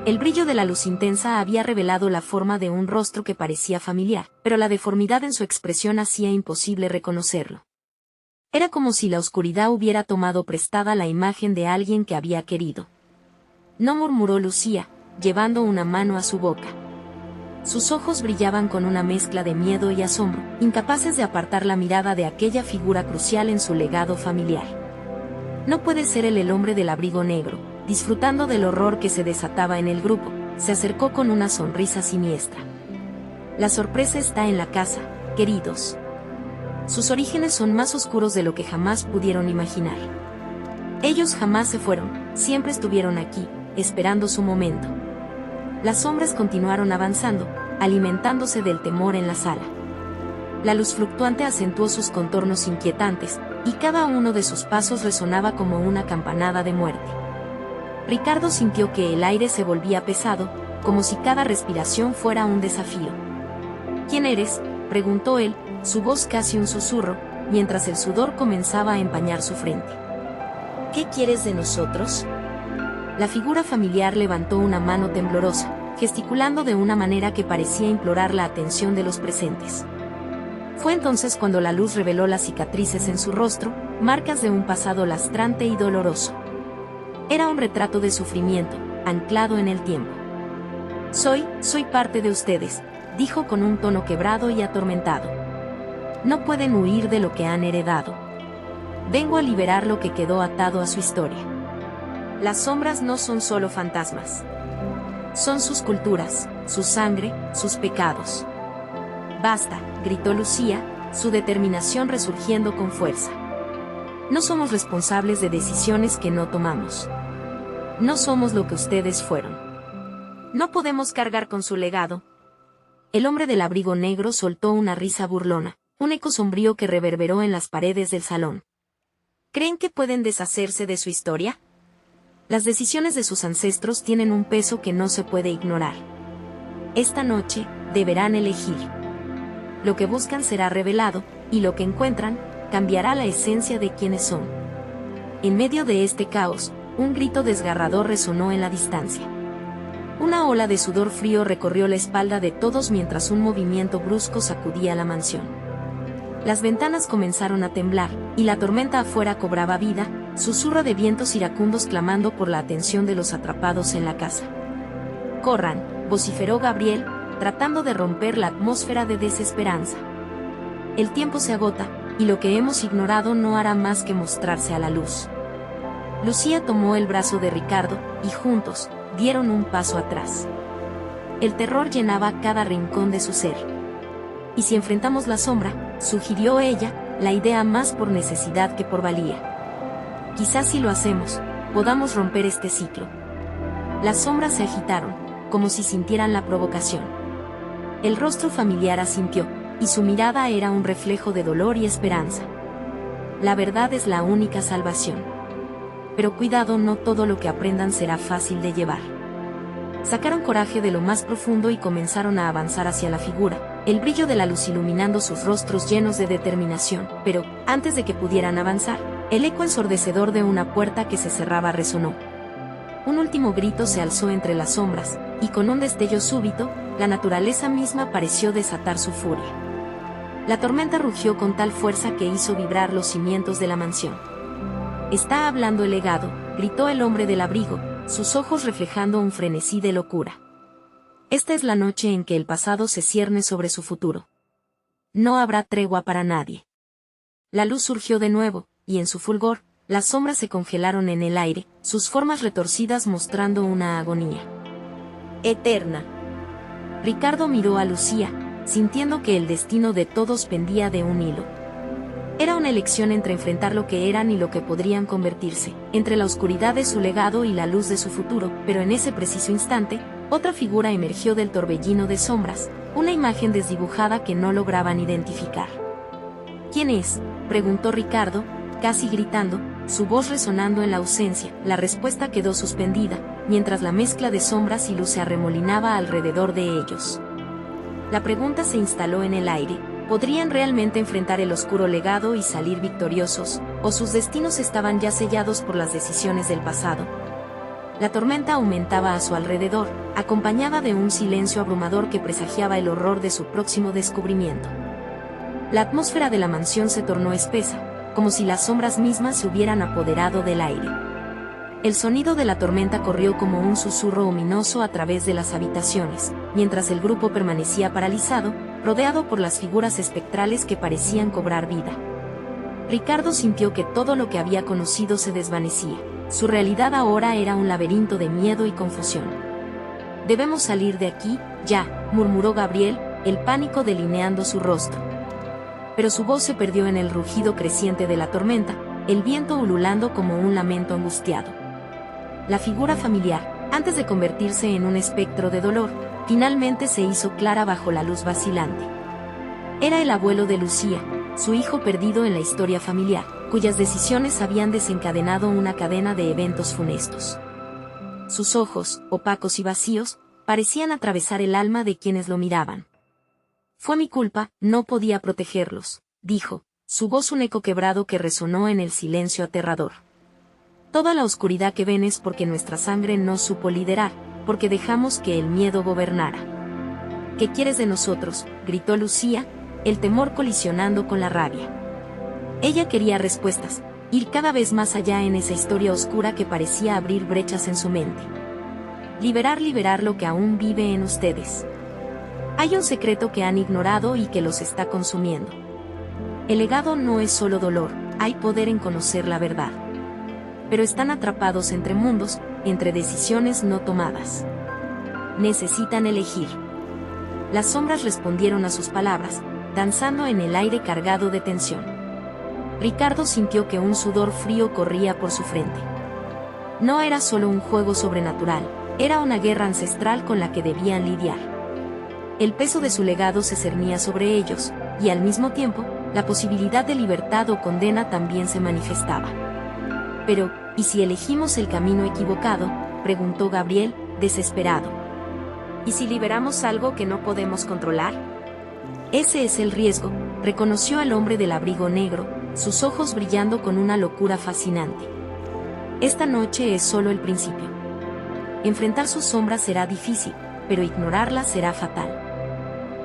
El brillo de la luz intensa había revelado la forma de un rostro que parecía familiar, pero la deformidad en su expresión hacía imposible reconocerlo. Era como si la oscuridad hubiera tomado prestada la imagen de alguien que había querido. No, murmuró Lucía, llevando una mano a su boca. Sus ojos brillaban con una mezcla de miedo y asombro, incapaces de apartar la mirada de aquella figura crucial en su legado familiar. No puede ser él el hombre del abrigo negro. Disfrutando del horror que se desataba en el grupo, se acercó con una sonrisa siniestra. La sorpresa está en la casa, queridos. Sus orígenes son más oscuros de lo que jamás pudieron imaginar. Ellos jamás se fueron, siempre estuvieron aquí, esperando su momento. Las sombras continuaron avanzando, alimentándose del temor en la sala. La luz fluctuante acentuó sus contornos inquietantes, y cada uno de sus pasos resonaba como una campanada de muerte. Ricardo sintió que el aire se volvía pesado, como si cada respiración fuera un desafío. ¿Quién eres?, preguntó él, su voz casi un susurro, mientras el sudor comenzaba a empañar su frente. ¿Qué quieres de nosotros? La figura familiar levantó una mano temblorosa, gesticulando de una manera que parecía implorar la atención de los presentes. Fue entonces cuando la luz reveló las cicatrices en su rostro, marcas de un pasado lastrante y doloroso. Era un retrato de sufrimiento, anclado en el tiempo. Soy parte de ustedes, dijo con un tono quebrado y atormentado. No pueden huir de lo que han heredado. Vengo a liberar lo que quedó atado a su historia. Las sombras no son solo fantasmas. Son sus culturas, su sangre, sus pecados. Basta, gritó Lucía, su determinación resurgiendo con fuerza. No somos responsables de decisiones que no tomamos. No somos lo que ustedes fueron. No podemos cargar con su legado. El hombre del abrigo negro soltó una risa burlona, un eco sombrío que reverberó en las paredes del salón. ¿Creen que pueden deshacerse de su historia? Las decisiones de sus ancestros tienen un peso que no se puede ignorar. Esta noche, deberán elegir. Lo que buscan será revelado, y lo que encuentran, cambiará la esencia de quienes son. En medio de este caos, un grito desgarrador resonó en la distancia. Una ola de sudor frío recorrió la espalda de todos mientras un movimiento brusco sacudía la mansión. Las ventanas comenzaron a temblar, y la tormenta afuera cobraba vida, susurro de vientos iracundos clamando por la atención de los atrapados en la casa. «Corran», vociferó Gabriel, tratando de romper la atmósfera de desesperanza. El tiempo se agota, y lo que hemos ignorado no hará más que mostrarse a la luz. Lucía tomó el brazo de Ricardo, y juntos, dieron un paso atrás. El terror llenaba cada rincón de su ser. «¿Y si enfrentamos la sombra?», sugirió ella, la idea más por necesidad que por valía. «Quizás si lo hacemos, podamos romper este ciclo». Las sombras se agitaron, como si sintieran la provocación. El rostro familiar asintió, y su mirada era un reflejo de dolor y esperanza. La verdad es la única salvación. Pero cuidado, no todo lo que aprendan será fácil de llevar. Sacaron coraje de lo más profundo y comenzaron a avanzar hacia la figura, el brillo de la luz iluminando sus rostros llenos de determinación. Pero, antes de que pudieran avanzar, el eco ensordecedor de una puerta que se cerraba resonó. Un último grito se alzó entre las sombras, y con un destello súbito, la naturaleza misma pareció desatar su furia. La tormenta rugió con tal fuerza que hizo vibrar los cimientos de la mansión. «Está hablando el legado», gritó el hombre del abrigo, sus ojos reflejando un frenesí de locura. «Esta es la noche en que el pasado se cierne sobre su futuro. No habrá tregua para nadie». La luz surgió de nuevo, y en su fulgor, las sombras se congelaron en el aire, sus formas retorcidas mostrando una agonía eterna. Ricardo miró a Lucía, sintiendo que el destino de todos pendía de un hilo. Era una elección entre enfrentar lo que eran y lo que podrían convertirse, entre la oscuridad de su legado y la luz de su futuro, pero en ese preciso instante, otra figura emergió del torbellino de sombras, una imagen desdibujada que no lograban identificar. «¿Quién es?», preguntó Ricardo, casi gritando, su voz resonando en la ausencia. La respuesta quedó suspendida, mientras la mezcla de sombras y luz se arremolinaba alrededor de ellos. La pregunta se instaló en el aire: ¿podrían realmente enfrentar el oscuro legado y salir victoriosos, o sus destinos estaban ya sellados por las decisiones del pasado? La tormenta aumentaba a su alrededor, acompañada de un silencio abrumador que presagiaba el horror de su próximo descubrimiento. La atmósfera de la mansión se tornó espesa, como si las sombras mismas se hubieran apoderado del aire. El sonido de la tormenta corrió como un susurro ominoso a través de las habitaciones, mientras el grupo permanecía paralizado, rodeado por las figuras espectrales que parecían cobrar vida. Ricardo sintió que todo lo que había conocido se desvanecía. Su realidad ahora era un laberinto de miedo y confusión. «Debemos salir de aquí, ya», murmuró Gabriel, el pánico delineando su rostro. Pero su voz se perdió en el rugido creciente de la tormenta, el viento ululando como un lamento angustiado. La figura familiar, antes de convertirse en un espectro de dolor, finalmente se hizo clara bajo la luz vacilante. Era el abuelo de Lucía, su hijo perdido en la historia familiar, cuyas decisiones habían desencadenado una cadena de eventos funestos. Sus ojos, opacos y vacíos, parecían atravesar el alma de quienes lo miraban. «Fue mi culpa, no podía protegerlos», dijo, su voz un eco quebrado que resonó en el silencio aterrador. «Toda la oscuridad que ven es porque nuestra sangre no supo liderar, porque dejamos que el miedo gobernara». «¿Qué quieres de nosotros?», gritó Lucía, el temor colisionando con la rabia. Ella quería respuestas, ir cada vez más allá en esa historia oscura que parecía abrir brechas en su mente. Liberar lo que aún vive en ustedes. Hay un secreto que han ignorado y que los está consumiendo. El legado no es solo dolor, hay poder en conocer la verdad. Pero están atrapados entre mundos, entre decisiones no tomadas. Necesitan elegir». Las sombras respondieron a sus palabras, danzando en el aire cargado de tensión. Ricardo sintió que un sudor frío corría por su frente. No era solo un juego sobrenatural, era una guerra ancestral con la que debían lidiar. El peso de su legado se cernía sobre ellos, y al mismo tiempo, la posibilidad de libertad o condena también se manifestaba. «Pero, ¿y si elegimos el camino equivocado?», preguntó Gabriel, desesperado. «¿Y si liberamos algo que no podemos controlar?». «Ese es el riesgo», reconoció al hombre del abrigo negro, sus ojos brillando con una locura fascinante. «Esta noche es solo el principio. Enfrentar sus sombras será difícil, pero ignorarlas será fatal».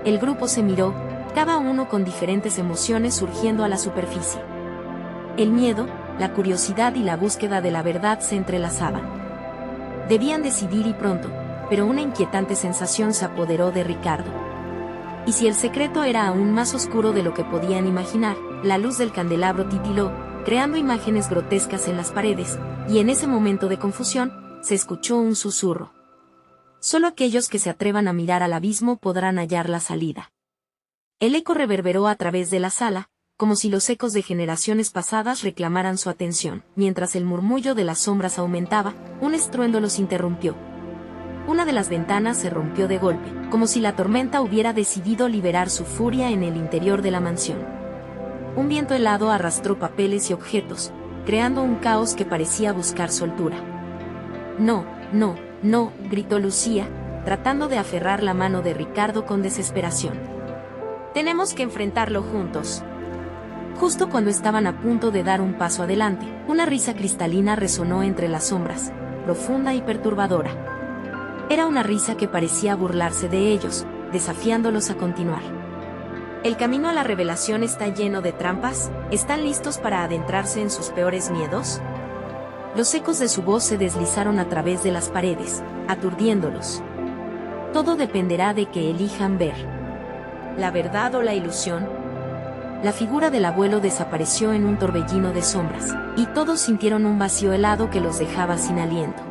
El grupo se miró, cada uno con diferentes emociones surgiendo a la superficie. El miedo, la curiosidad y la búsqueda de la verdad se entrelazaban. Debían decidir y pronto, pero una inquietante sensación se apoderó de Ricardo. Y si el secreto era aún más oscuro de lo que podían imaginar, la luz del candelabro titiló, creando imágenes grotescas en las paredes, y en ese momento de confusión, se escuchó un susurro. «Solo aquellos que se atrevan a mirar al abismo podrán hallar la salida». El eco reverberó a través de la sala, como si los ecos de generaciones pasadas reclamaran su atención. Mientras el murmullo de las sombras aumentaba, un estruendo los interrumpió. Una de las ventanas se rompió de golpe, como si la tormenta hubiera decidido liberar su furia en el interior de la mansión. Un viento helado arrastró papeles y objetos, creando un caos que parecía buscar soltura. No, no, no, gritó Lucía, tratando de aferrar la mano de Ricardo con desesperación. Tenemos que enfrentarlo juntos. Justo cuando estaban a punto de dar un paso adelante, una risa cristalina resonó entre las sombras, profunda y perturbadora. Era una risa que parecía burlarse de ellos, desafiándolos a continuar. El camino a la revelación está lleno de trampas. ¿Están listos para adentrarse en sus peores miedos? Los ecos de su voz se deslizaron a través de las paredes, aturdiéndolos. Todo dependerá de que elijan ver la verdad o la ilusión. La figura del abuelo desapareció en un torbellino de sombras, y todos sintieron un vacío helado que los dejaba sin aliento.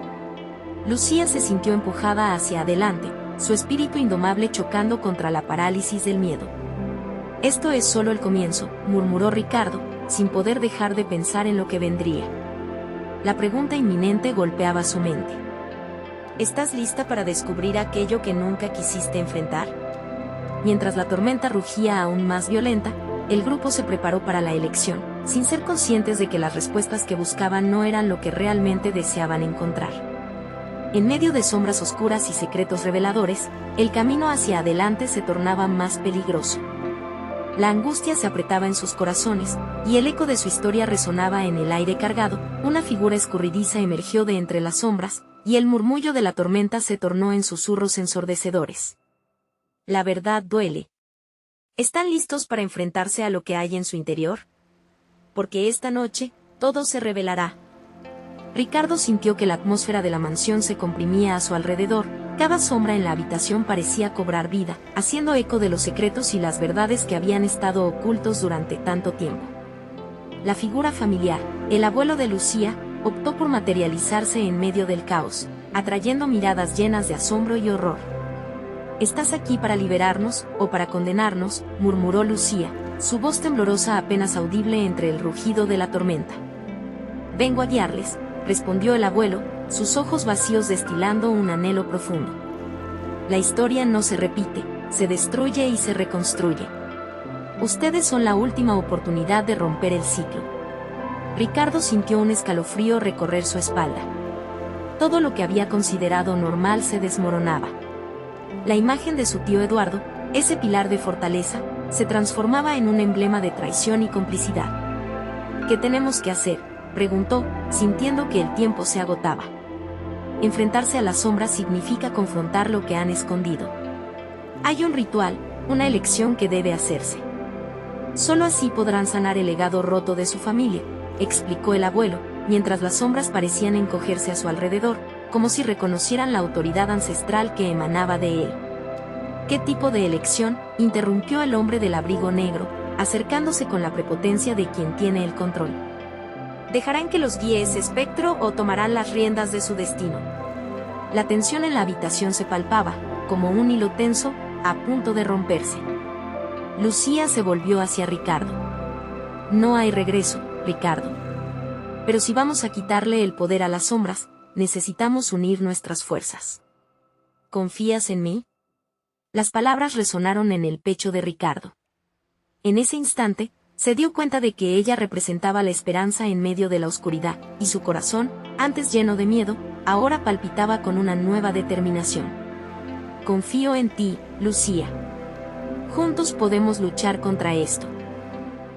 Lucía se sintió empujada hacia adelante, su espíritu indomable chocando contra la parálisis del miedo. Esto es solo el comienzo, murmuró Ricardo, sin poder dejar de pensar en lo que vendría. La pregunta inminente golpeaba su mente. ¿Estás lista para descubrir aquello que nunca quisiste enfrentar? Mientras la tormenta rugía aún más violenta, el grupo se preparó para la elección, sin ser conscientes de que las respuestas que buscaban no eran lo que realmente deseaban encontrar. En medio de sombras oscuras y secretos reveladores, el camino hacia adelante se tornaba más peligroso. La angustia se apretaba en sus corazones, y el eco de su historia resonaba en el aire cargado. Una figura escurridiza emergió de entre las sombras, y el murmullo de la tormenta se tornó en susurros ensordecedores. La verdad duele. ¿Están listos para enfrentarse a lo que hay en su interior? Porque esta noche, todo se revelará. Ricardo sintió que la atmósfera de la mansión se comprimía a su alrededor. Cada sombra en la habitación parecía cobrar vida, haciendo eco de los secretos y las verdades que habían estado ocultos durante tanto tiempo. La figura familiar, el abuelo de Lucía, optó por materializarse en medio del caos, atrayendo miradas llenas de asombro y horror. ¿Estás aquí para liberarnos, o para condenarnos?, murmuró Lucía, su voz temblorosa apenas audible entre el rugido de la tormenta. Vengo a guiarles, respondió el abuelo, sus ojos vacíos destilando un anhelo profundo. La historia no se repite, se destruye y se reconstruye. Ustedes son la última oportunidad de romper el ciclo. Ricardo sintió un escalofrío recorrer su espalda. Todo lo que había considerado normal se desmoronaba. La imagen de su tío Eduardo, ese pilar de fortaleza, se transformaba en un emblema de traición y complicidad. ¿Qué tenemos que hacer?, preguntó, sintiendo que el tiempo se agotaba. Enfrentarse a las sombras significa confrontar lo que han escondido. Hay un ritual, una elección que debe hacerse. Solo así podrán sanar el legado roto de su familia, explicó el abuelo, mientras las sombras parecían encogerse a su alrededor, como si reconocieran la autoridad ancestral que emanaba de él. ¿Qué tipo de elección?, interrumpió el hombre del abrigo negro, acercándose con la prepotencia de quien tiene el control. ¿Dejarán que los guíe ese espectro o tomarán las riendas de su destino? La tensión en la habitación se palpaba, como un hilo tenso, a punto de romperse. Lucía se volvió hacia Ricardo. No hay regreso, Ricardo. Pero si vamos a quitarle el poder a las sombras, necesitamos unir nuestras fuerzas. ¿Confías en mí? Las palabras resonaron en el pecho de Ricardo. En ese instante, se dio cuenta de que ella representaba la esperanza en medio de la oscuridad, y su corazón, antes lleno de miedo, ahora palpitaba con una nueva determinación. Confío en ti, Lucía. Juntos podemos luchar contra esto.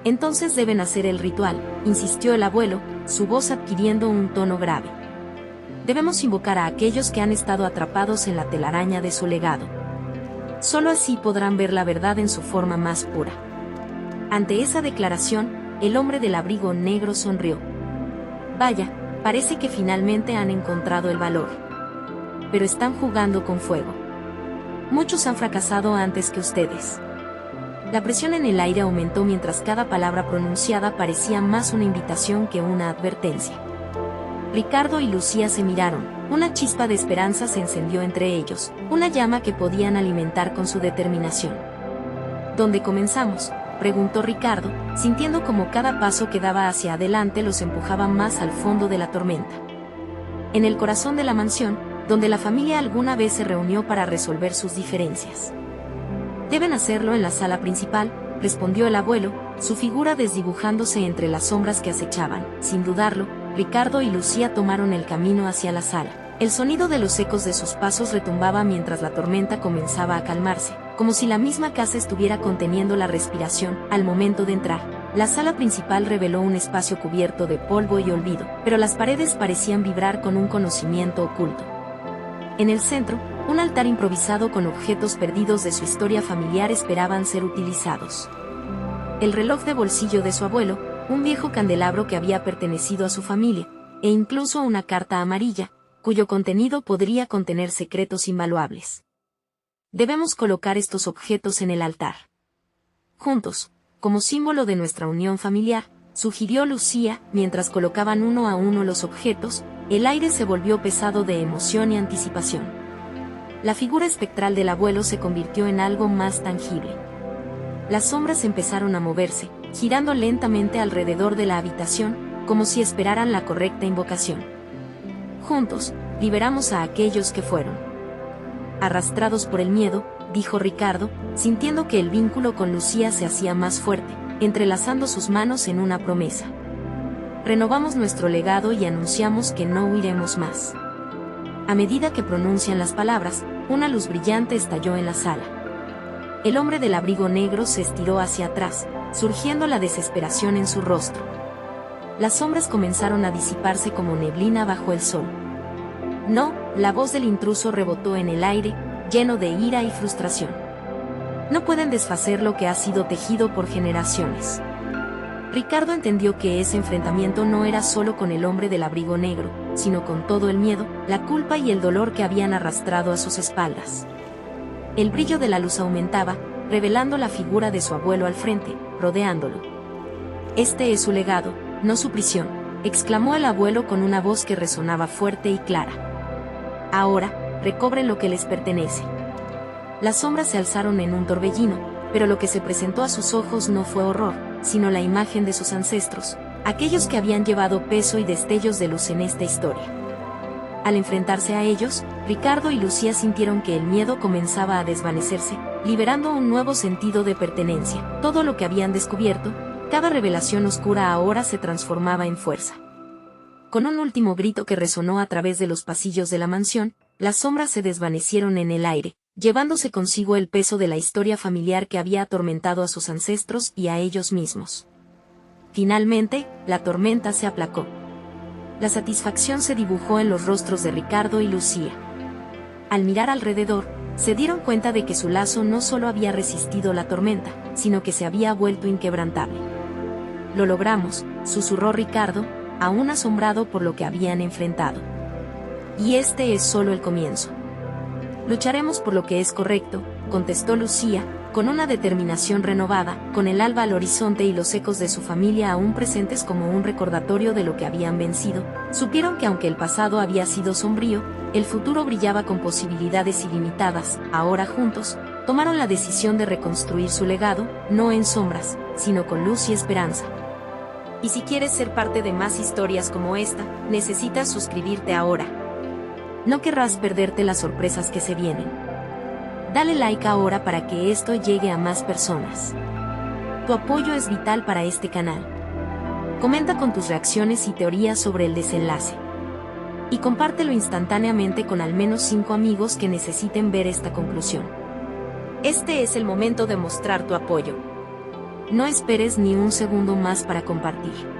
Entonces deben hacer el ritual, insistió el abuelo, su voz adquiriendo un tono grave. Debemos invocar a aquellos que han estado atrapados en la telaraña de su legado. Solo así podrán ver la verdad en su forma más pura. Ante esa declaración, el hombre del abrigo negro sonrió. Vaya, parece que finalmente han encontrado el valor. Pero están jugando con fuego. Muchos han fracasado antes que ustedes. La presión en el aire aumentó mientras cada palabra pronunciada parecía más una invitación que una advertencia. Ricardo y Lucía se miraron, una chispa de esperanza se encendió entre ellos, una llama que podían alimentar con su determinación. ¿Dónde comenzamos?, preguntó Ricardo, sintiendo como cada paso que daba hacia adelante los empujaba más al fondo de la tormenta. En el corazón de la mansión, donde la familia alguna vez se reunió para resolver sus diferencias. Deben hacerlo en la sala principal, respondió el abuelo, su figura desdibujándose entre las sombras que acechaban. Sin dudarlo, Ricardo y Lucía tomaron el camino hacia la sala. El sonido de los ecos de sus pasos retumbaba mientras la tormenta comenzaba a calmarse, como si la misma casa estuviera conteniendo la respiración. Al momento de entrar, la sala principal reveló un espacio cubierto de polvo y olvido, pero las paredes parecían vibrar con un conocimiento oculto. En el centro, un altar improvisado con objetos perdidos de su historia familiar esperaban ser utilizados. El reloj de bolsillo de su abuelo, un viejo candelabro que había pertenecido a su familia, e incluso una carta amarilla, cuyo contenido podría contener secretos invaluables. Debemos colocar estos objetos en el altar. Juntos, como símbolo de nuestra unión familiar, sugirió Lucía. Mientras colocaban uno a uno los objetos, el aire se volvió pesado de emoción y anticipación. La figura espectral del abuelo se convirtió en algo más tangible. Las sombras empezaron a moverse, girando lentamente alrededor de la habitación, como si esperaran la correcta invocación. Juntos, liberamos a aquellos que fueron. Arrastrados por el miedo, dijo Ricardo, sintiendo que el vínculo con Lucía se hacía más fuerte, entrelazando sus manos en una promesa. Renovamos nuestro legado y anunciamos que no huiremos más. A medida que pronuncian las palabras, una luz brillante estalló en la sala. El hombre del abrigo negro se estiró hacia atrás, surgiendo la desesperación en su rostro. Las sombras comenzaron a disiparse como neblina bajo el sol. No, la voz del intruso rebotó en el aire, lleno de ira y frustración. No pueden deshacer lo que ha sido tejido por generaciones. Ricardo entendió que ese enfrentamiento no era solo con el hombre del abrigo negro, sino con todo el miedo, la culpa y el dolor que habían arrastrado a sus espaldas. El brillo de la luz aumentaba, revelando la figura de su abuelo al frente, rodeándolo. Este es su legado, no su prisión, exclamó el abuelo con una voz que resonaba fuerte y clara. Ahora, recobren lo que les pertenece. Las sombras se alzaron en un torbellino, pero lo que se presentó a sus ojos no fue horror, sino la imagen de sus ancestros, aquellos que habían llevado peso y destellos de luz en esta historia. Al enfrentarse a ellos, Ricardo y Lucía sintieron que el miedo comenzaba a desvanecerse, liberando un nuevo sentido de pertenencia. Todo lo que habían descubierto, cada revelación oscura ahora se transformaba en fuerza. Con un último grito que resonó a través de los pasillos de la mansión, las sombras se desvanecieron en el aire, llevándose consigo el peso de la historia familiar que había atormentado a sus ancestros y a ellos mismos. Finalmente, la tormenta se aplacó. La satisfacción se dibujó en los rostros de Ricardo y Lucía. Al mirar alrededor, se dieron cuenta de que su lazo no solo había resistido la tormenta, sino que se había vuelto inquebrantable. Lo logramos, susurró Ricardo, aún asombrado por lo que habían enfrentado. Y este es solo el comienzo. Lucharemos por lo que es correcto, contestó Lucía, con una determinación renovada, con el alba al horizonte y los ecos de su familia aún presentes como un recordatorio de lo que habían vencido. Supieron que aunque el pasado había sido sombrío, el futuro brillaba con posibilidades ilimitadas. Ahora juntos, tomaron la decisión de reconstruir su legado, no en sombras, sino con luz y esperanza. Y si quieres ser parte de más historias como esta, necesitas suscribirte ahora. No querrás perderte las sorpresas que se vienen. Dale like ahora para que esto llegue a más personas. Tu apoyo es vital para este canal. Comenta con tus reacciones y teorías sobre el desenlace. Y compártelo instantáneamente con al menos 5 amigos que necesiten ver esta conclusión. Este es el momento de mostrar tu apoyo. No esperes ni un segundo más para compartir.